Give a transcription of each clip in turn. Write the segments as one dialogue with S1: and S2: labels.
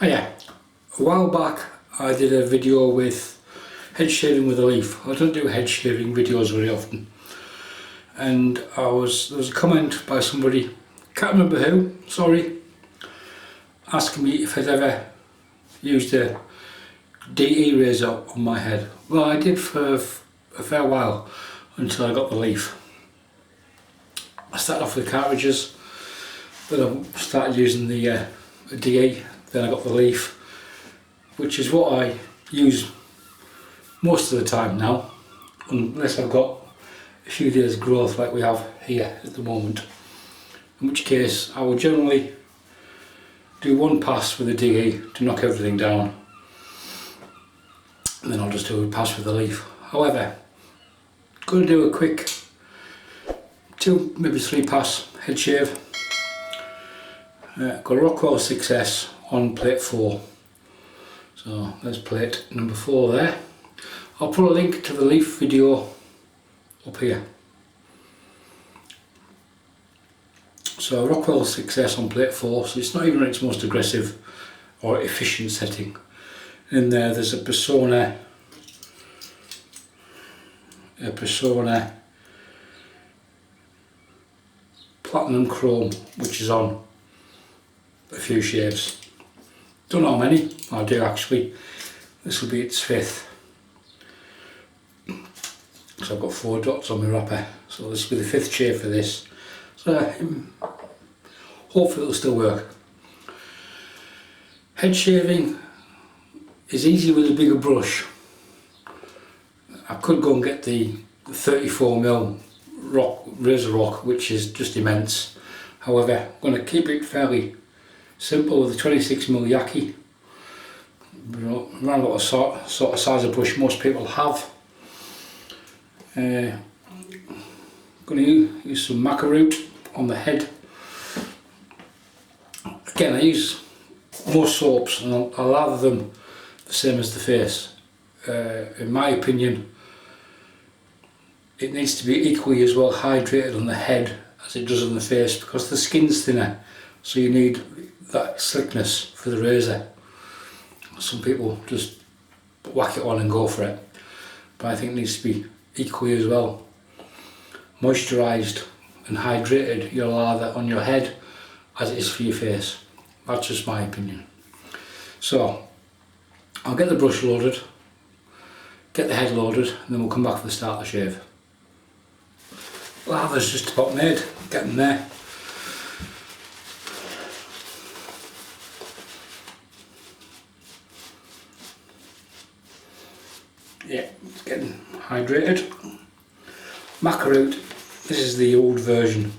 S1: Oh yeah, a while back I did a video with head shaving with a leaf. I don't do head shaving videos very often, and there was a comment by somebody, can't remember who, sorry, asking me if I'd ever used a DE razor on my head. Well, I did for a fair while until I got the leaf. I started off with cartridges, then I started using the DE, then I got the leaf, which is what I use most of the time now, unless I've got a few days growth like we have here at the moment, in which case I will generally do one pass with the DE to knock everything down, and then I'll just do a pass with the leaf. However, I'm going to do a quick 2, maybe 3 pass head shave. Got a Rockwell 6S on plate 4, so there's plate number 4 there. I'll put a link to the leaf video up here. So Rockwell 6S on plate 4, so it's not even its most aggressive or efficient setting. In there's a Personna Platinum Chrome, which is on a few shaves. Don't know how many, I do actually. This will be its 5th. So I've got 4 dots on my wrapper, so this will be the 5th shave for this. So hopefully it'll still work. Head shaving is easy with a bigger brush. I could go and get the 34mm razor rock, which is just immense. However, I'm going to keep it fairly simple with a 26mm Yaqi. Around about the sort of size of brush most people have. I'm going to use some Maca root on the head. Again, I use most soaps and I'll lather them the same as the face. In my opinion, it needs to be equally as well hydrated on the head as it does on the face, because the skin's thinner, so you need that slickness for the razor. Some people just whack it on and go for it, but I think it needs to be equally as well moisturised and hydrated, your lather on your head, as it is for your face. That's just my opinion. So I'll get the brush loaded, get the head loaded, and then we'll come back for the start of the shave. Lather's just about made, getting there. Yeah, it's getting hydrated. Maca root, this is the old version.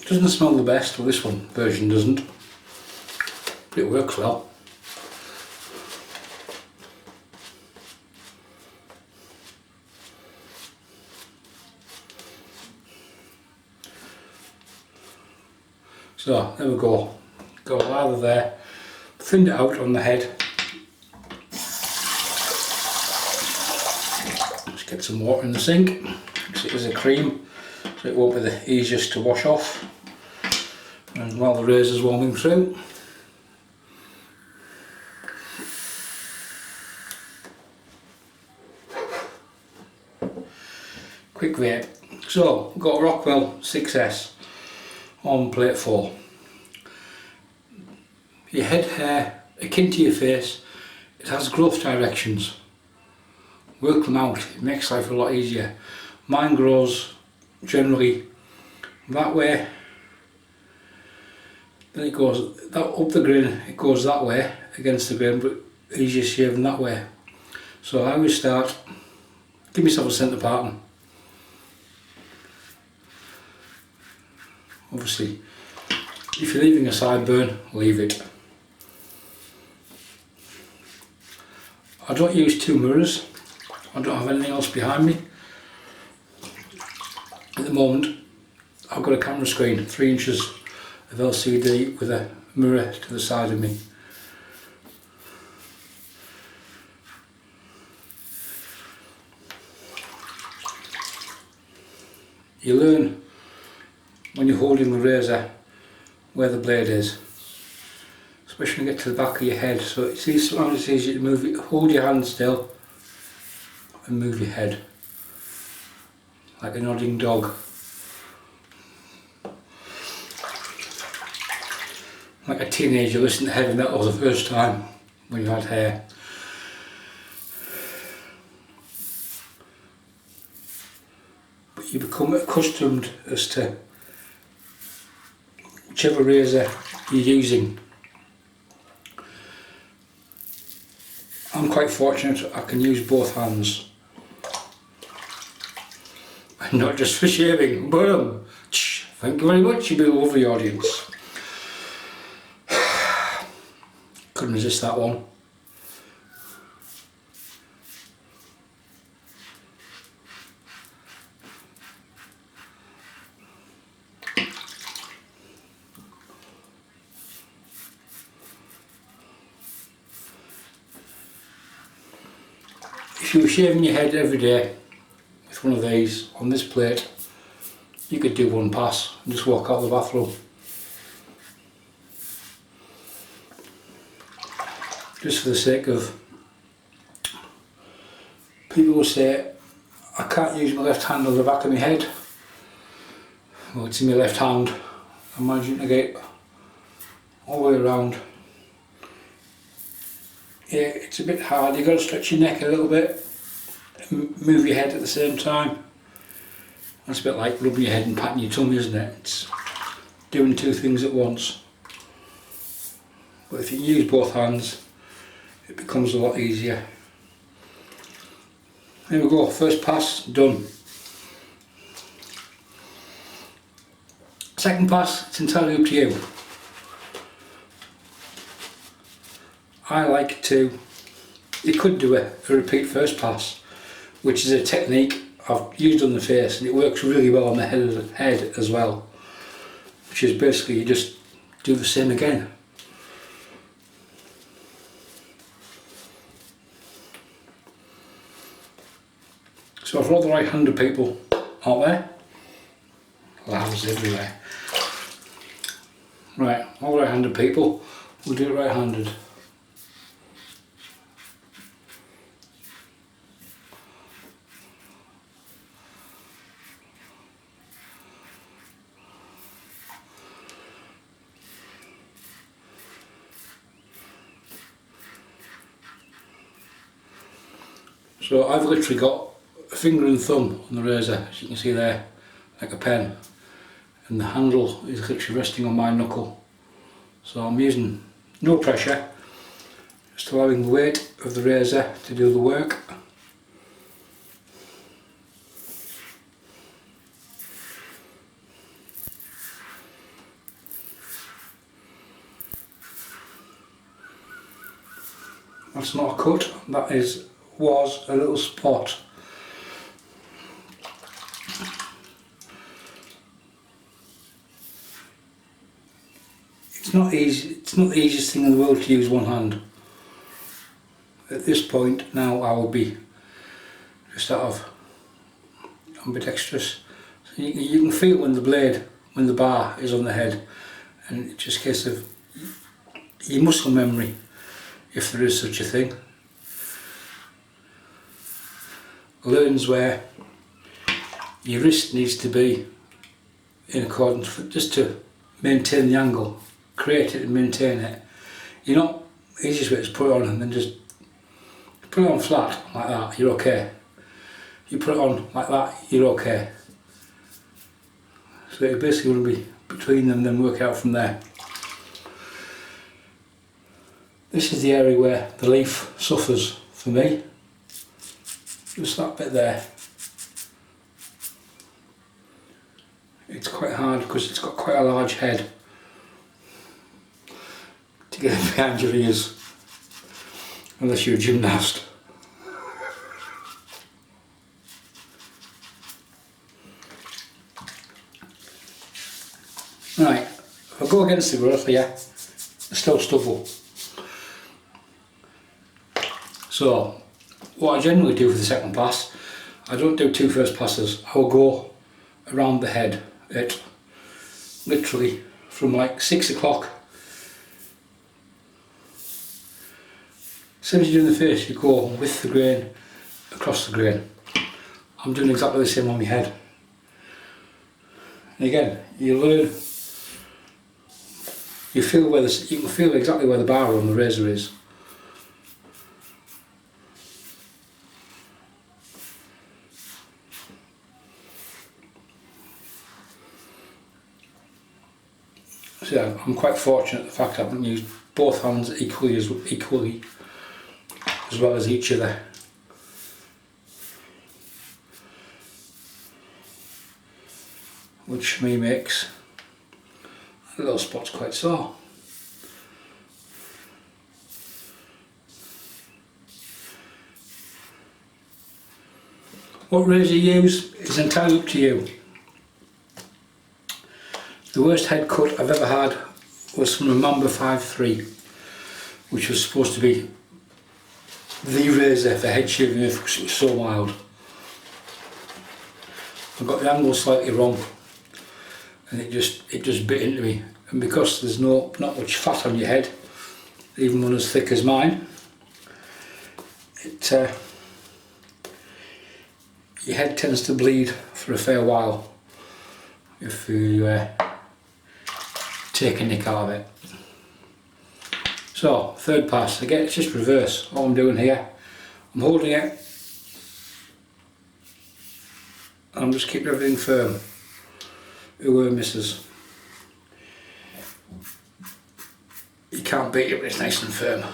S1: Doesn't smell the best, well this one version doesn't, but it works well. So there we go, got a lather there, thinned it out on the head. Just get some water in the sink, because it is a cream, so it won't be the easiest to wash off. And while the razor's warming through, quick vape. So we've got a Rockwell 6S on plate 4. Your head hair, akin to your face, it has growth directions. Work them out, it makes life a lot easier. Mine grows generally that way, then it goes up the grain, it goes that way against the grain, but easier shaving that way. So I always start, give myself a centre pattern. Obviously, if you're leaving a sideburn, leave it. I don't use 2 mirrors, I don't have anything else behind me. At the moment, I've got a camera screen, 3 inches of LCD with a mirror to the side of me. You learn when you're holding the razor where the blade is, especially when you get to the back of your head. So you see, sometimes it's easier to move it, hold your hand still and move your head like a nodding dog. Like a teenager listening to heavy metal the first time when you had hair. But you become accustomed as to whichever razor you're using. I'm quite fortunate I can use both hands. And not just for shaving. Boom! Thank you very much, you big lovely audience. Couldn't resist that one. If you were shaving your head every day with one of these on this plate, you could do one pass and just walk out of the bathroom. Just for the sake of, people will say, I can't use my left hand on the back of my head. Well, it's in my left hand. I'm managing to get all the way around. Yeah, it's a bit hard. You've got to stretch your neck a little bit and move your head at the same time. That's a bit like rubbing your head and patting your tummy, isn't it? It's doing two things at once. But if you use both hands, it becomes a lot easier. There we go, first pass, done. Second pass, it's entirely up to you. I like to, you could do a repeat first pass, which is a technique I've used on the face and it works really well on the head as well. Which is basically you just do the same again. So for all the right-handed people out there, lavs everywhere. Right, all right-handed people, we'll do it right-handed. So I've literally got a finger and thumb on the razor, as you can see there, like a pen, and the handle is literally resting on my knuckle. So I'm using no pressure, just allowing the weight of the razor to do the work. That's not a cut, that was a little spot. It's not easy. It's not the easiest thing in the world to use one hand. At this point now I will be just out of ambidextrous. So you can feel when the bar is on the head, and it's just a case of your muscle memory, if there is such a thing. Learns where your wrist needs to be in accordance with, just to maintain the angle, create it and maintain it. You're not, the easiest way is put it on and then just put it on flat like that, you're okay. You put it on like that, you're okay. So you basically want to be between them and then work out from there. This is the area where the leaf suffers for me. Just that bit there. It's quite hard because it's got quite a large head to get it behind your ears, unless you're a gymnast. Right, if I go against the growth here, it's still stubble. So, what I generally do for the second pass, I don't do two first passes. I will go around the head, literally from like 6 o'clock. As soon as you're doing the face, you go with the grain, across the grain. I'm doing exactly the same on my head. And again, you learn, you can feel exactly where the bar on the razor is. So yeah, I'm quite fortunate the fact I haven't used both hands equally as well as each other. Which for me makes the little spots quite sore. What razor you use is entirely up to you. The worst head cut I've ever had was from a Mamba 5.3, which was supposed to be the razor for head shaving because it was so mild. I got the angle slightly wrong and it just bit into me, and because there's not much fat on your head, even one as thick as mine, your head tends to bleed for a fair while if you take a nick out of it. So, third pass, again it's just reverse. All I'm doing here, I'm holding it and I'm just keeping everything firm. Whoever misses, you can't beat it when it's nice and firm.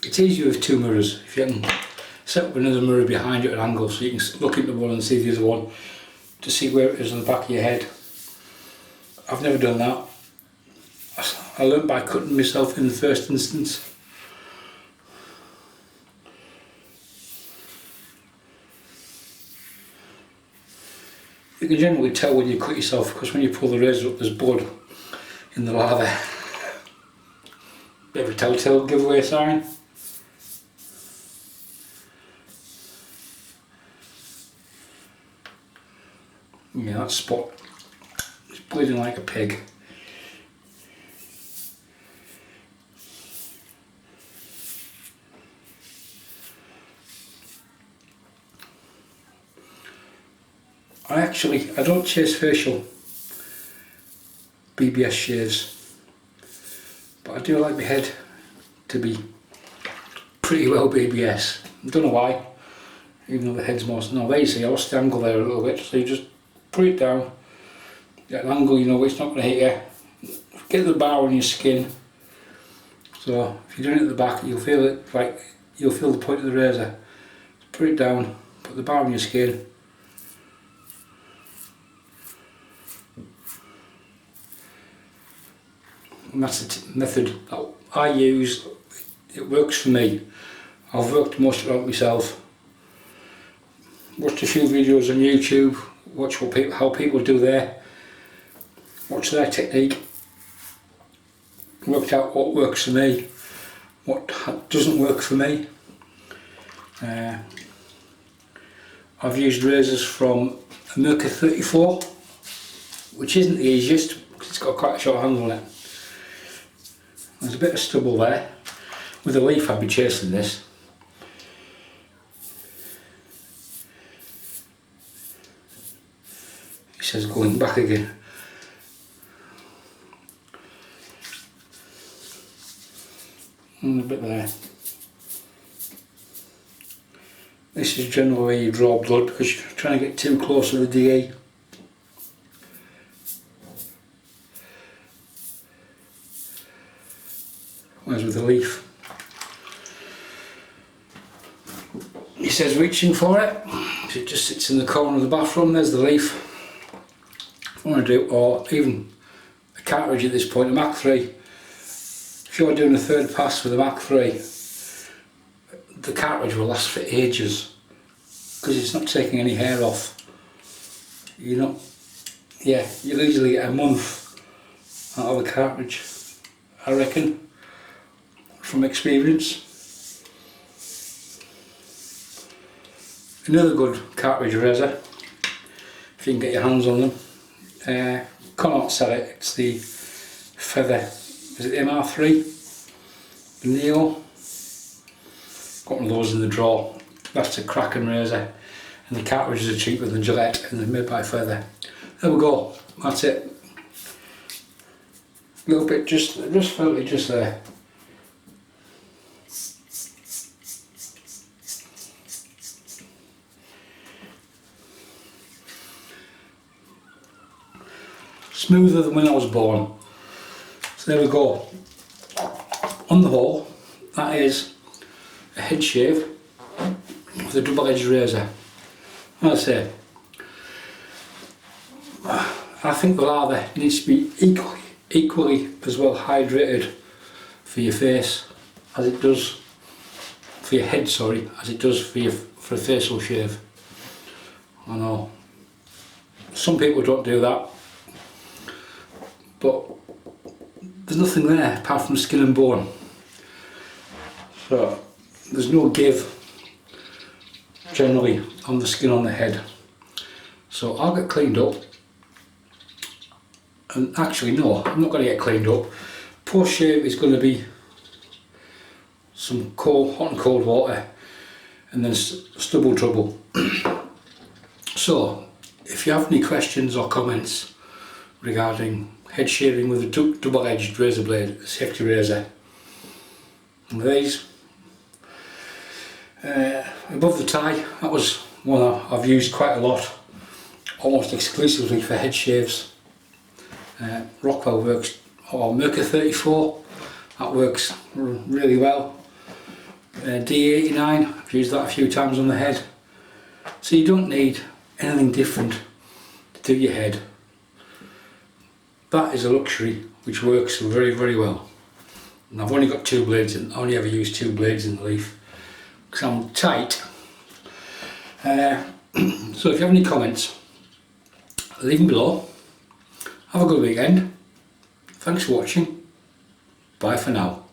S1: It's easier with two mirrors. If you can set up another mirror behind you at an angle so you can look into one and see the other one to see where it is on the back of your head. I've never done that. I learnt by cutting myself in the first instance. You can generally tell when you cut yourself because when you pull the razor up there's blood in the lather. Bit of a telltale giveaway sign. Yeah, that spot is bleeding like a pig. I don't chase facial BBS shaves, but I do like my head to be pretty well BBS. I don't know why, even though the head's more. No, there you see, I lost the angle there a little bit, so you just put it down, get an angle you know it's not going to hit you, get the bar on your skin. So if you're doing it at the back, you'll feel it, like you'll feel the point of the razor. Put it down, put the bar on your skin. And that's the method that I use. It works for me. I've worked most of it out myself. Watched a few videos on YouTube, watch how people do watch their technique, worked out what works for me, what doesn't work for me. I've used razors from a Maca 34, which isn't the easiest because it's got quite a short handle on it. There's a bit of stubble there. With a leaf I'd be chasing this. He says going back again. And a bit there. This is generally where you draw blood because you're trying to get too close to the DE. Whereas with the leaf, he says reaching for it, so it just sits in the corner of the bathroom. There's the leaf. If I want to do, or even a cartridge at this point, a Mach 3. If you're doing a third pass with a Mach 3, the cartridge will last for ages because it's not taking any hair off. you're not, yeah, you'll easily get a month out of a cartridge, I reckon, from experience. Another good cartridge razor, if you can get your hands on them. Cannot sell it, it's the Feather, is it the MR3? The Neo? Got one of those in the drawer. That's a cracking razor, and the cartridges are cheaper than Gillette and they're made by Feather. There we go, that's it. A little bit, just felt it just there. Smoother than when I was born. So there we go. On the whole, that is a head shave with a double-edged razor. As I say, I think the lather needs to be equally as well hydrated for your face as it does for your head, sorry, as it does for a facial shave. I know some people don't do that, but there's nothing there apart from skin and bone, so there's no give generally on the skin on the head. So I'll get cleaned up, and actually no, I'm not going to get cleaned up. Post shave is going to be some hot and cold water and then stubble trouble. So if you have any questions or comments regarding head shaving with a double-edged razor blade, a safety razor, and these above the tie, that was one I've used quite a lot, almost exclusively for head shaves. Rockwell works, or Maca 34, that works really well. D89, I've used that a few times on the head. So you don't need anything different to do your head. That is a luxury which works very, very well. And I've only got 2 blades in, I only ever use 2 blades in the leaf because I'm tight. So if you have any comments, leave them below. Have a good weekend. Thanks for watching. Bye for now.